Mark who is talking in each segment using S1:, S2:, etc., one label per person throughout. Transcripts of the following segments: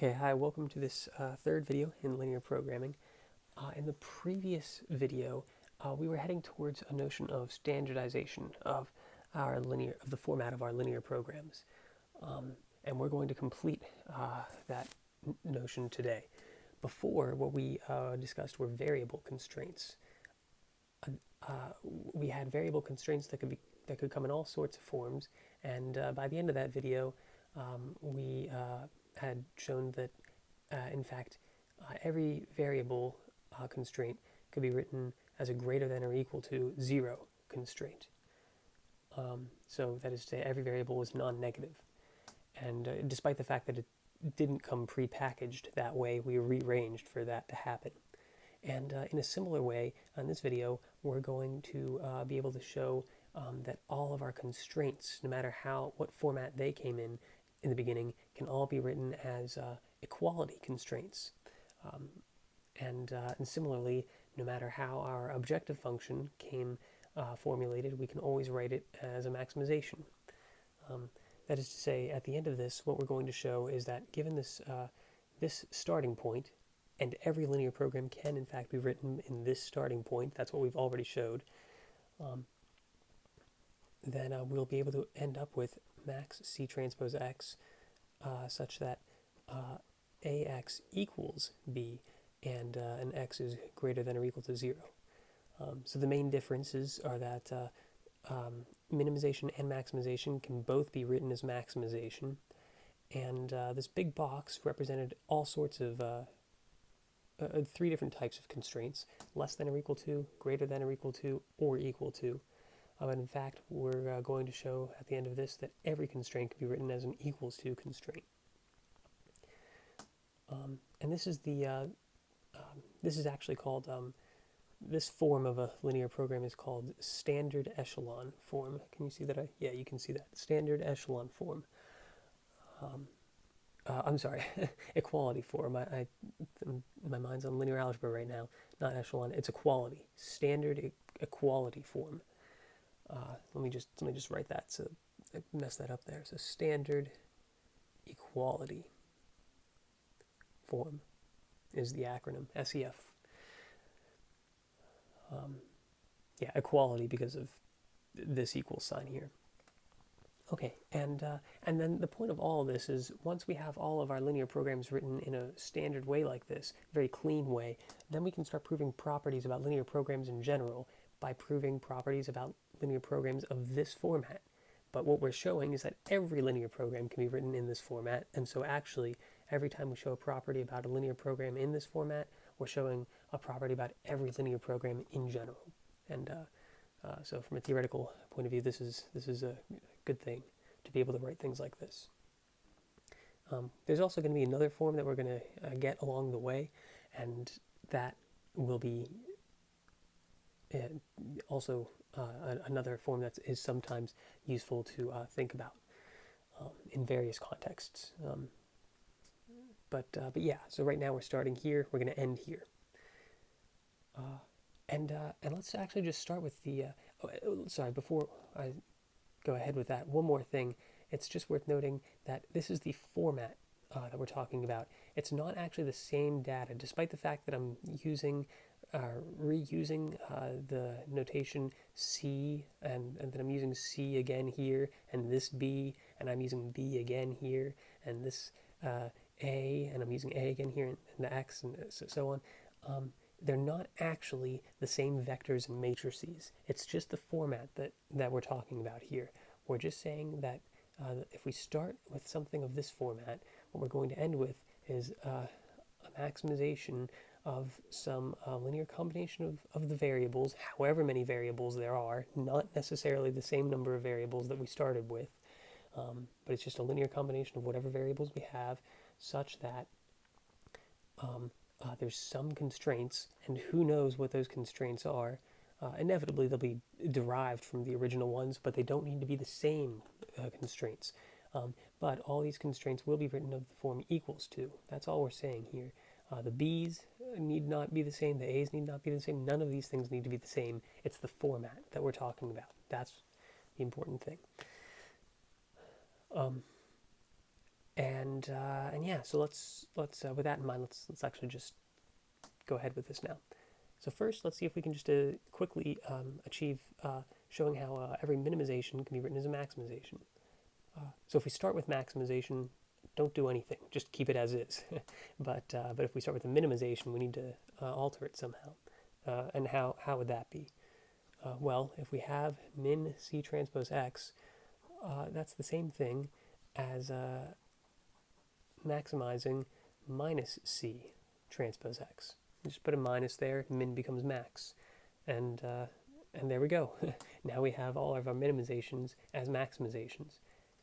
S1: Okay, hi, welcome to this third video in linear programming. In the previous video, we were heading towards a notion of standardization of the format of our linear programs. And we're going to complete that notion today. Before, what we discussed were variable constraints. We had variable constraints that could come in all sorts of forms, and by the end of that video, we had shown that, in fact, every variable constraint could be written as a greater than or equal to 0 constraint. So that is to say, every variable was non-negative. And despite the fact that it didn't come pre-packaged that way, we rearranged for that to happen. And in a similar way, in this video, we're going to be able to show that all of our constraints, no matter what format they came in the beginning, can all be written as equality constraints. And similarly, no matter how our objective function came formulated, we can always write it as a maximization. That is to say, at the end of this, what we're going to show is that given this starting point, and every linear program can in fact be written in this starting point, that's what we've already showed, then we'll be able to end up with max C transpose X such that AX equals B and an X is greater than or equal to 0. So the main differences are that minimization and maximization can both be written as maximization, and this big box represented all sorts of three different types of constraints: less than or equal to, greater than or equal to, or equal to. And in fact, we're going to show at the end of this that every constraint can be written as an equals to constraint. And this is this is actually called, this form of a linear program is called standard echelon form. Can you see that? Yeah, you can see that. Standard echelon form. I'm sorry, equality form. My mind's on linear algebra right now, not echelon. It's equality. Standard equality form. Let me just write that, so I messed that up there. So standard equality form is the acronym, SEF. Yeah, equality because of this equal sign here. Okay, and then the point of all of this is, once we have all of our linear programs written in a standard way like this, very clean way, then we can start proving properties about linear programs in general by proving properties about linear programs of this format. But what we're showing is that every linear program can be written in this format, and so actually, every time we show a property about a linear program in this format, we're showing a property about every linear program in general. And so from a theoretical point of view, this is a good thing to be able to write things like this. There's also going to be another form that we're going to get along the way, and that will be also another form that is sometimes useful to think about in various contexts. But yeah, so right now we're starting here, we're going to end here. And let's actually just start with the, sorry, before I go ahead with that, one more thing. It's just worth noting that this is the format that we're talking about. It's not actually the same data, despite the fact that I'm reusing the notation C, and then I'm using C again here, and this B, and I'm using B again here, and this A, and I'm using A again here, and the X, and so on. They're not actually the same vectors and matrices. It's just the format that we're talking about here. We're just saying that if we start with something of this format, what we're going to end with is a maximization of some linear combination of the variables, however many variables there are, not necessarily the same number of variables that we started with, but it's just a linear combination of whatever variables we have, such that there's some constraints, and who knows what those constraints are. Inevitably, they'll be derived from the original ones, but they don't need to be the same constraints. But all these constraints will be written of the form equals to. That's all we're saying here. The B's need not be the same, the A's need not be the same, none of these things need to be the same. It's the format that we're talking about. That's the important thing. And yeah, so let's with that in mind, let's actually just go ahead with this now. So first, let's see if we can just quickly achieve showing how every minimization can be written as a maximization. So if we start with maximization, don't do anything, just keep it as is. But if we start with the minimization, we need to alter it somehow. And how would that be? Well, if we have min C transpose X, that's the same thing as maximizing minus C transpose X. Just put a minus there, min becomes max. And there we go. Now we have all of our minimizations as maximizations.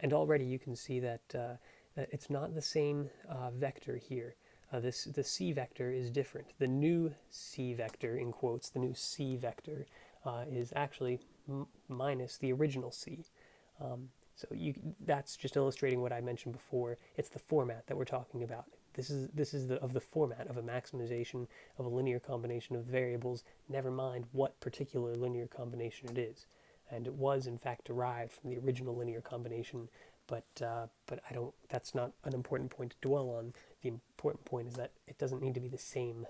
S1: And already you can see that it's not the same vector here. The C vector is different. The new C vector, in quotes, the new C vector is actually minus the original C. So that's just illustrating what I mentioned before. It's the format that we're talking about. This is the format of a maximization of a linear combination of variables, never mind what particular linear combination it is. And it was in fact derived from the original linear combination, but I don't. That's not an important point to dwell on. The important point is that it doesn't need to be the same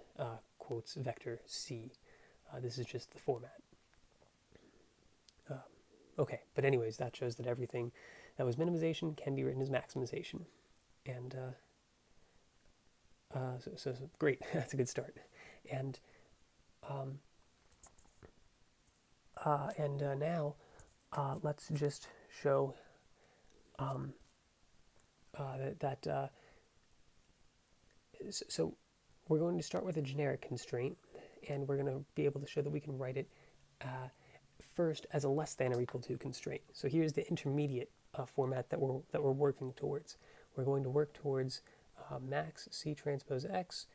S1: quotes vector C. This is just the format. Okay, but anyways, that shows that everything that was minimization can be written as maximization, and so great. That's a good start. And now let's just show that. So we're going to start with a generic constraint, and we're going to be able to show that we can write it first as a less than or equal to constraint. So here's the intermediate format that we're working towards. We're going to work towards max C transpose X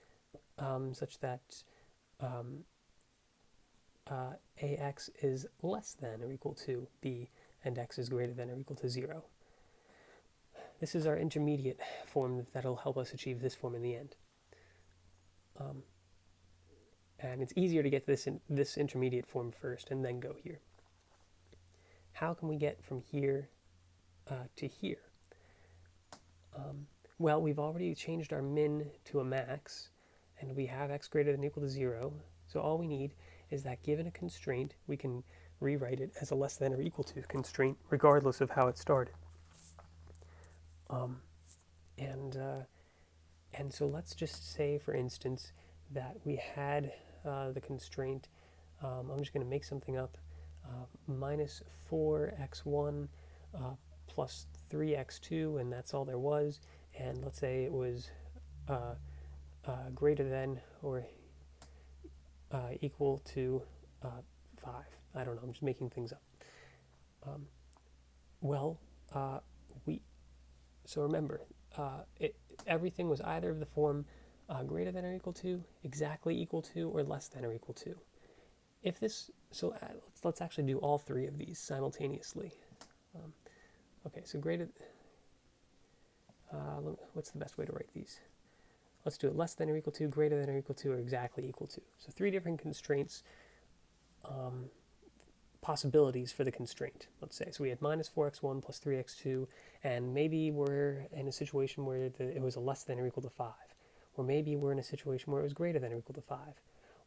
S1: such that AX is less than or equal to B and X is greater than or equal to 0. This is our intermediate form that'll help us achieve this form in the end. And it's easier to get this intermediate form first and then go here. How can we get from here to here? Well, we've already changed our min to a max, and we have x greater than or equal to 0. So all we need is that given a constraint, we can rewrite it as a less than or equal to constraint, regardless of how it started. And so let's just say, for instance, that we had the constraint, I'm just going to make something up, minus 4x1 plus 3x2, and that's all there was. And let's say it was greater than or equal to 5. I don't know, I'm just making things up. So remember, everything was either of the form greater than or equal to, exactly equal to, or less than or equal to. If this, so let's actually do all three of these simultaneously. Okay, so what's the best way to write these? Let's do it less than or equal to, greater than or equal to, or exactly equal to. So three different constraints, possibilities for the constraint, let's say. So we had minus 4x1 plus 3x2, and maybe we're in a situation where it was a less than or equal to 5. Or maybe we're in a situation where it was greater than or equal to 5.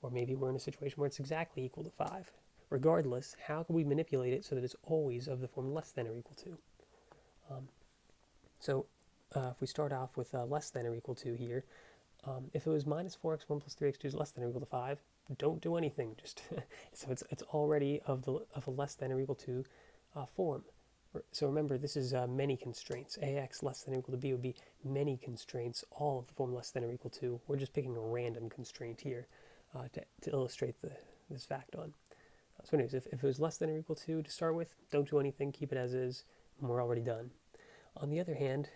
S1: Or maybe we're in a situation where it's exactly equal to 5. Regardless, how can we manipulate it so that it's always of the form less than or equal to? So if we start off with less than or equal to here, if it was minus 4x1 plus 3x2 is less than or equal to 5, don't do anything. Just so it's already of a less than or equal to form. So remember, this is many constraints. AX less than or equal to B would be many constraints, all of the form less than or equal to. We're just picking a random constraint here to illustrate this fact on. So anyways, if it was less than or equal to start with, don't do anything, keep it as is, and we're already done. On the other hand,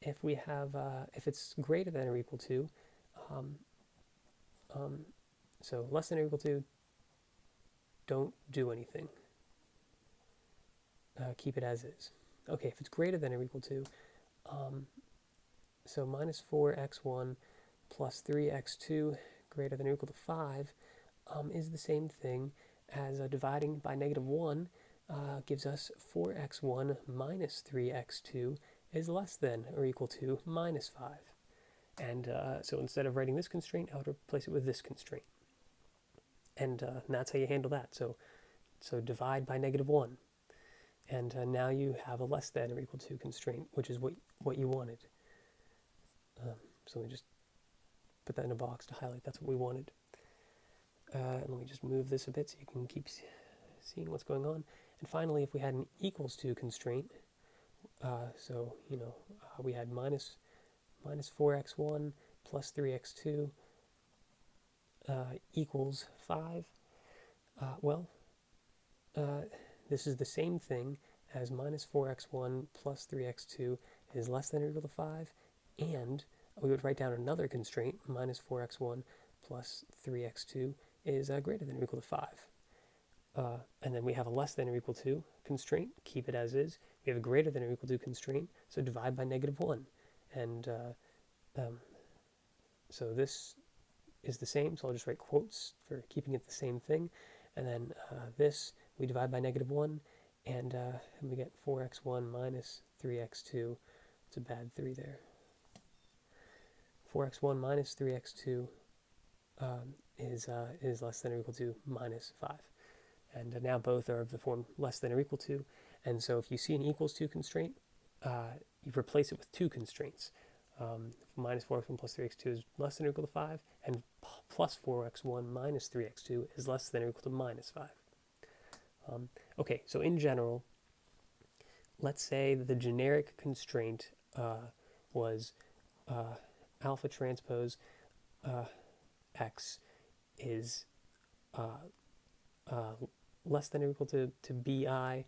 S1: if we have, if it's greater than or equal to, so less than or equal to, don't do anything. Keep it as is. Okay, if it's greater than or equal to, so minus 4x1 plus 3x2 greater than or equal to 5 is the same thing as dividing by negative 1 gives us 4x1 minus 3x2, is less than or equal to minus 5. And so instead of writing this constraint, I would replace it with this constraint. And that's how you handle that. So divide by -1. And now you have a less than or equal to constraint, which is what you wanted. So let me just put that in a box to highlight. That's what we wanted. Let me just move this a bit so you can keep seeing what's going on. And finally, if we had an equals to constraint, we had minus 4x1 plus 3x2 equals 5. This is the same thing as minus 4x1 plus 3x2 is less than or equal to 5, and we would write down another constraint, minus 4x1 plus 3x2 is greater than or equal to 5. And then we have a less than or equal to constraint, keep it as is. We have a greater than or equal to constraint, so divide by -1. And so this is the same, so I'll just write quotes for keeping it the same thing. And then this, we divide by -1, and we get 4x1 minus 3x2. It's a bad 3 there. 4x1 minus 3x2 is less than or equal to minus 5. And now both are of the form less than or equal to. And so if you see an equals to constraint, you replace it with two constraints. Minus 4x1 plus 3x2 is less than or equal to 5, and plus 4x1 minus 3x2 is less than or equal to minus 5. Okay, so in general, let's say that the generic constraint was alpha transpose x is less than or equal to bi,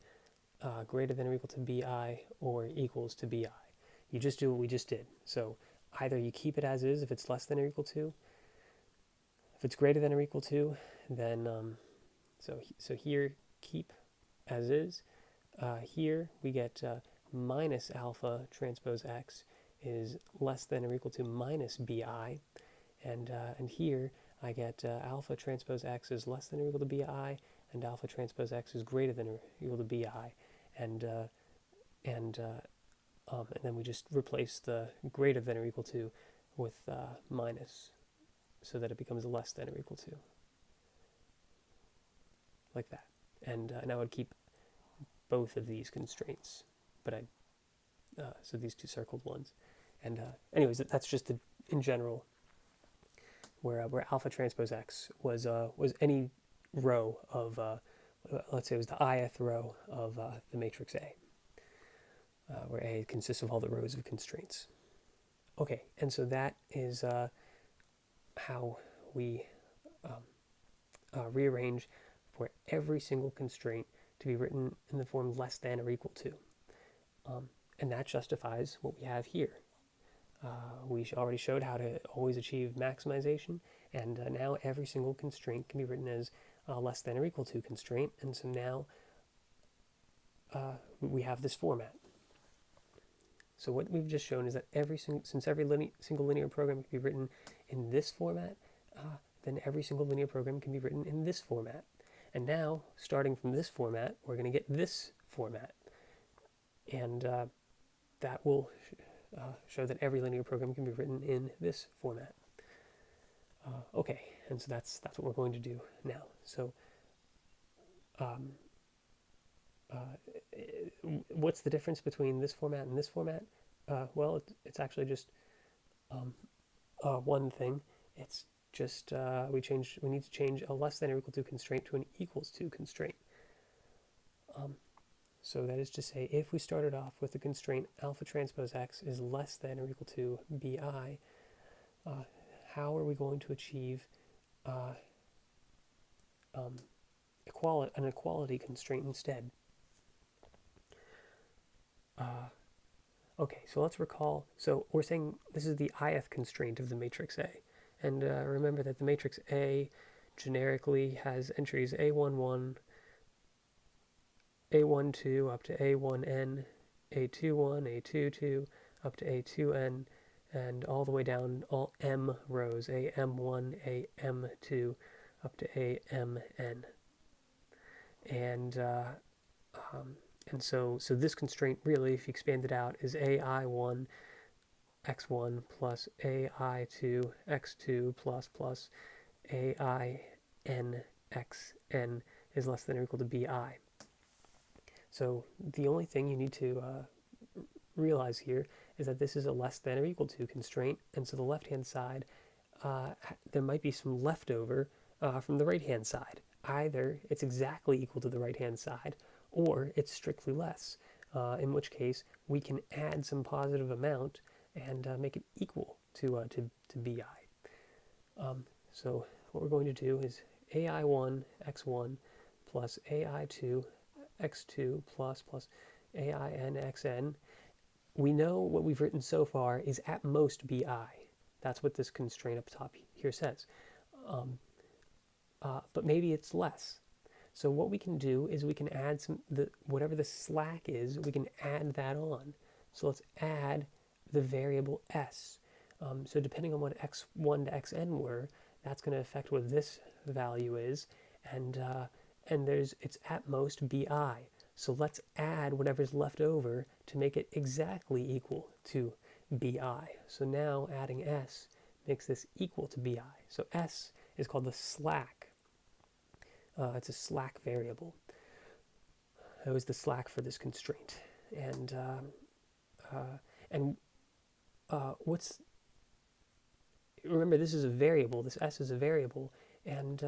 S1: greater than or equal to bi, or equals to bi. You just do what we just did. So either you keep it as is if it's less than or equal to. If it's greater than or equal to, then so here keep as is. Here we get minus alpha transpose x is less than or equal to minus bi, and here I get alpha transpose x is less than or equal to bi, and alpha transpose x is greater than or equal to bi, and then we just replace the greater than or equal to with minus, so that it becomes less than or equal to, like that. And I would keep both of these constraints, but so these two circled ones. And anyways, that's just in general where alpha transpose x was any row of, let's say it was the ith row of the matrix A, where A consists of all the rows of constraints. Okay, and so that is how we rearrange for every single constraint to be written in the form less than or equal to. And that justifies what we have here. We already showed how to always achieve maximization, and now every single constraint can be written as less than or equal to constraint, and so now we have this format. So what we've just shown is that since every single linear program can be written in this format, then every single linear program can be written in this format. And now, starting from this format, we're going to get this format. And that will show that every linear program can be written in this format. Okay, and so that's what we're going to do now. So what's the difference between this format and this format? Well, it's actually just one thing. It's just we need to change a less than or equal to constraint to an equals to constraint. So that is to say, if we started off with the constraint alpha transpose x is less than or equal to bi, how are we going to achieve an equality constraint instead? Okay, so let's recall. So we're saying this is the ith constraint of the matrix A. And remember that the matrix A generically has entries A11, A12 up to A1n, A21, A22 up to A2n, and all the way down all m rows, AM1, AM2 up to AMN. And And so this constraint really, if you expand it out, is AI1 x1 plus AI2 x2 plus AIN xn is less than or equal to BI. So the only thing you need to realize here is that this is a less than or equal to constraint, and so the left-hand side, there might be some leftover from the right-hand side. Either it's exactly equal to the right-hand side, or it's strictly less, in which case we can add some positive amount and make it equal to BI. So what we're going to do is AI1 x1 plus AI2 x2 plus AIN xn. We know what we've written so far is at most BI. That's what this constraint up top here says. But maybe it's less. So what we can do is we can add whatever the slack is, we can add that on. So let's add the variable s. So depending on what x1 to xn were, that's going to affect what this value is, and it's at most BI. So let's add whatever's left over to make it exactly equal to BI. So now adding s makes this equal to BI. So s is called the slack. It's a slack variable. That was the slack for this constraint. And remember, this is a variable. This s is a variable, and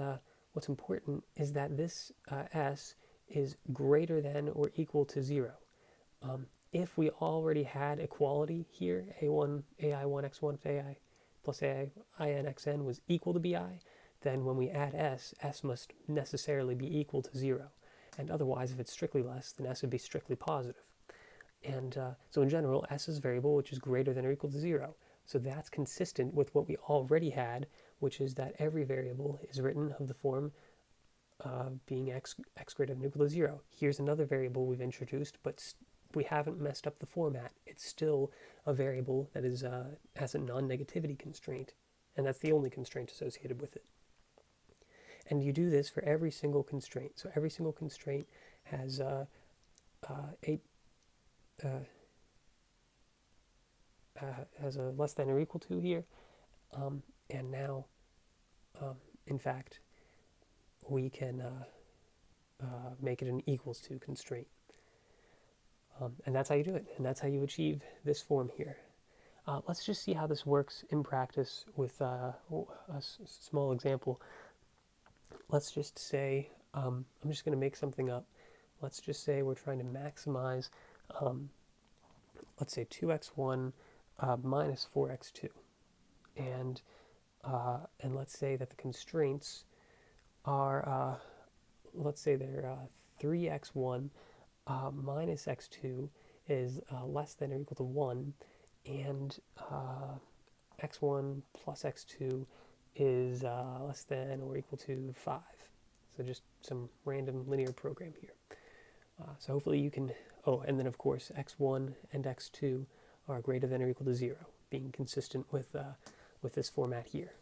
S1: what's important is that this s is greater than or equal to 0. If we already had equality here, AI1 x1 AI plus AIN xn was equal to BI, then when we add s must necessarily be equal to 0. And otherwise, if it's strictly less, then s would be strictly positive. And so in general, s is a variable which is greater than or equal to 0. So that's consistent with what we already had, which is that every variable is written of the form being x greater than or equal to 0. Here's another variable we've introduced, but we haven't messed up the format. It's still a variable that is has a non-negativity constraint, and that's the only constraint associated with it. And you do this for every single constraint. So every single constraint has has a less than or equal to here, and now, in fact, we can make it an equals to constraint. And that's how you do it, and that's how you achieve this form here. Let's just see how this works in practice with a small example. Let's just say, I'm just going to make something up. Let's just say we're trying to maximize, let's say 2x1 minus 4x2. And let's say that the constraints are, let's say they're 3x1 minus x2 is less than or equal to 1, and x1 plus x2 is less than or equal to 5. So just some random linear program here. So hopefully you can, and then of course x1 and x2 are greater than or equal to 0, being consistent with this format here.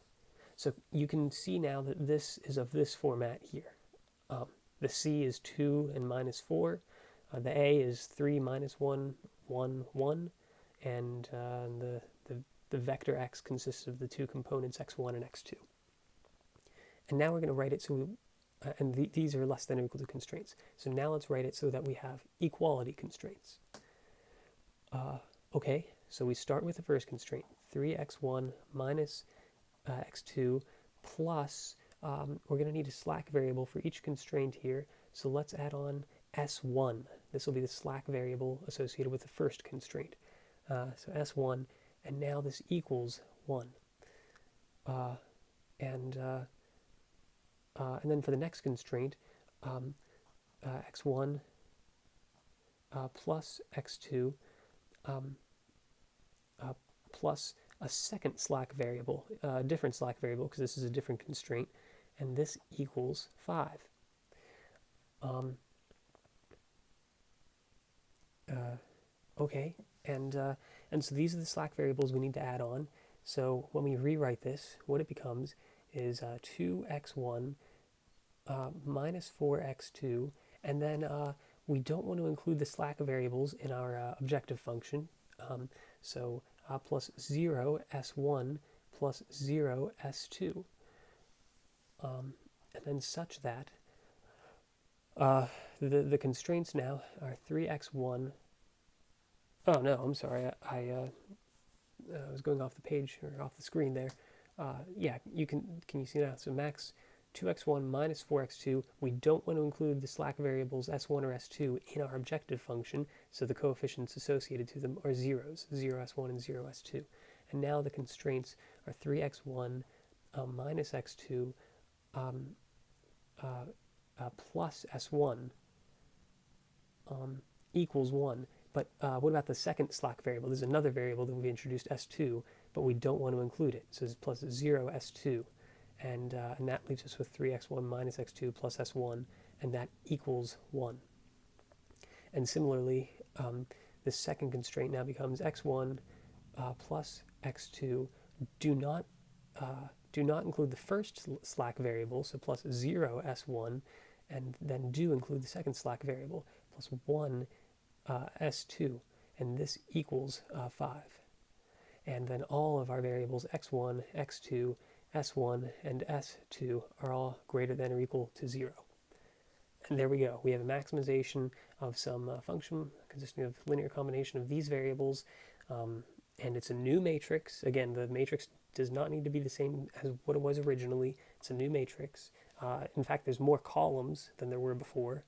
S1: So you can see now that this is of this format here. The C is 2 and minus 4. The A is 3 minus 1, 1, 1. And the vector x consists of the two components x1 and x2. And now we're going to write it so, these are less than or equal to constraints. So now let's write it so that we have equality constraints. Okay, so we start with the first constraint, 3x1 minus x2 plus, we're going to need a slack variable for each constraint here. So let's add on s1. This will be the slack variable associated with the first constraint. So s1, and now this equals 1. And then for the next constraint, x1 plus x2 plus a second slack variable, a different slack variable because this is a different constraint, and this equals 5. Okay, and so these are the slack variables we need to add on. So when we rewrite this, what it becomes is 2x1 minus 4x2, and then we don't want to include the slack variables in our objective function. So plus 0 s1 plus 0 s2. And then such that the constraints now are 3x1. Oh no, I'm sorry. I was going off the page or off the screen there. Yeah, can you see now? So max 2x1 minus 4x2. We don't want to include the slack variables s1 or s2 in our objective function, so the coefficients associated to them are zeros, 0s1 and 0s2. And now the constraints are 3x1 minus x2 plus s1 equals 1. But what about the second slack variable? There's another variable that we introduced, s2, but we don't want to include it. So it's plus 0 s2. And that leaves us with 3x1 minus x2 plus s1, and that equals 1. And similarly, the second constraint now becomes x1 plus x2. Do not include the first slack variable, so plus 0 s1, and then do include the second slack variable, plus 1 s2, and this equals 5. And then all of our variables x1, x2, s1, and s2 are all greater than or equal to 0. And there we go. We have a maximization of some function consisting of linear combination of these variables, and it's a new matrix. Again, the matrix does not need to be the same as what it was originally. It's a new matrix. In fact, there's more columns than there were before.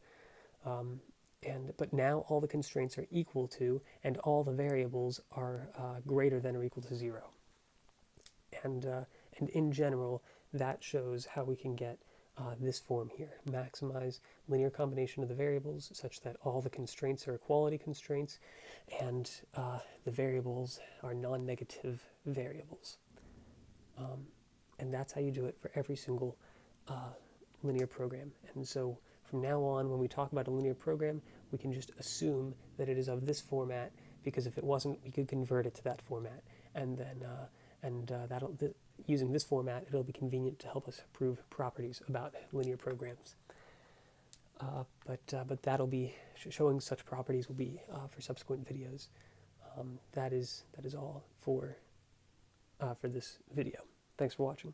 S1: But now all the constraints are equal to, and all the variables are greater than or equal to 0. And in general, that shows how we can get this form here. Maximize linear combination of the variables such that all the constraints are equality constraints, and the variables are non-negative variables. And that's how you do it for every single linear program. And so from now on, when we talk about a linear program, we can just assume that it is of this format, because if it wasn't, we could convert it to that format. And then using this format, it'll be convenient to help us prove properties about linear programs. But that'll be showing such properties will be for subsequent videos. That is all for this video. Thanks for watching.